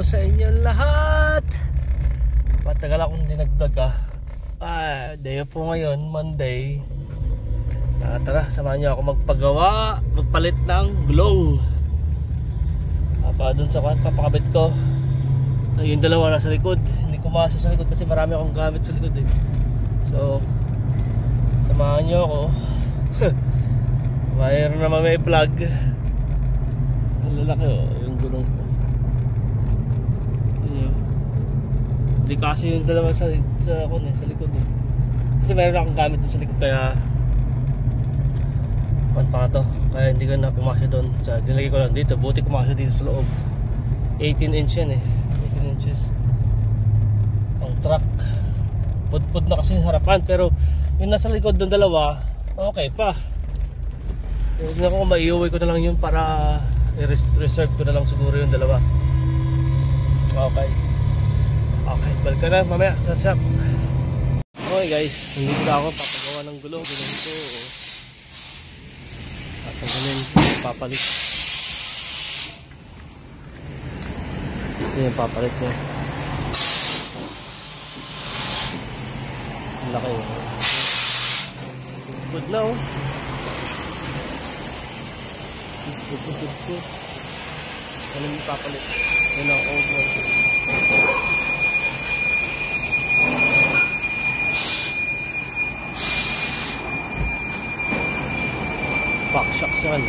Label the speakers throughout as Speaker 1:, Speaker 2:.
Speaker 1: sa inyo lahat. Matagal akong hindi nag-vlog day off po ngayon, Monday. Tara, samahan niyo ako magpalit ng gulong. Dun sa papakabit ko. Yung dalawa nasa likod. Hindi ko masya sa likod kasi marami akong gamit sa likod eh. So, samahan niyo ako. Mayroon naman may vlog. Ang lalaki yung gulong ko. Hindi kasi yung dalawa sa likod eh. Kasi mayroon akong gamit dun sa likod kaya pa to. Kaya hindi ko na pumasya doon. Dinlagay ko lang dito. Buti pumasya dito sa loob. 18 inch yan eh. 18 inches ang truck. Pudpud na kasi sa harapan. Pero yung nasa likod doon dalawa, okay pa. Hindi ako maiuwi ko na lang yun para i-reserve ko na lang siguro yung dalawa. Okay, balik ka na mamaya sa shop. Okay guys, hindi ko na ako papagawa ng gulong. Gulong ko tatanggalin, papalit. Ito yung papalit niya. Ang laki good na good. Ano yung papalit? Yun ang old one. Back shock siya ano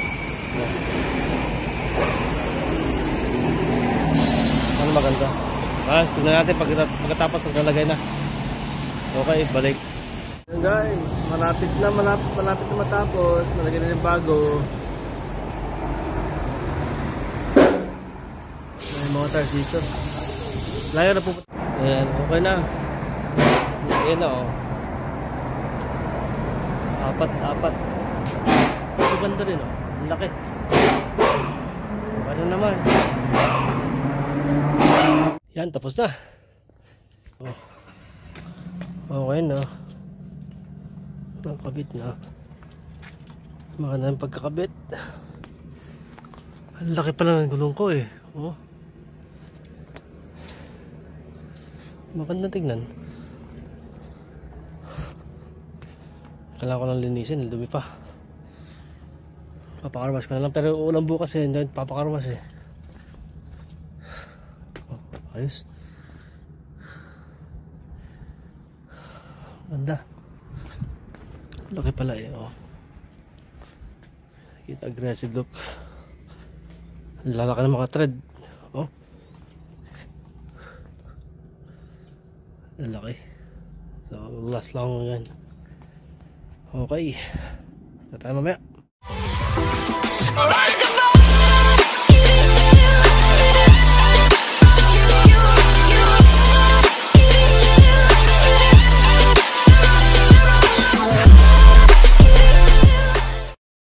Speaker 1: maganda. Tignan natin pagkatapos pagkalagay na. Okay, balik. Ayan guys, malapit na matapos. Nalagay na yung bago. May motor dito. Layo na po. Ayan, okay na. Ayan na apat. Ito banda rin ang laki. Ano naman. Yan, tapos na. Okay na. Nakakabit na. Maganda yung pagkakabit. Ang laki pala ng gulong ko eh. Maganda tignan. Kailangan ko lang linisin, dumi pa. Papakarwas ko na lang, pero ulang bukas eh, hindi papakarwas eh. Ayos. Ganda. Laki pala eh Kita aggressive look. Lalaki ng mga thread. Lalaki. So last lang yan. Okay. Tayo mamaya. Alright.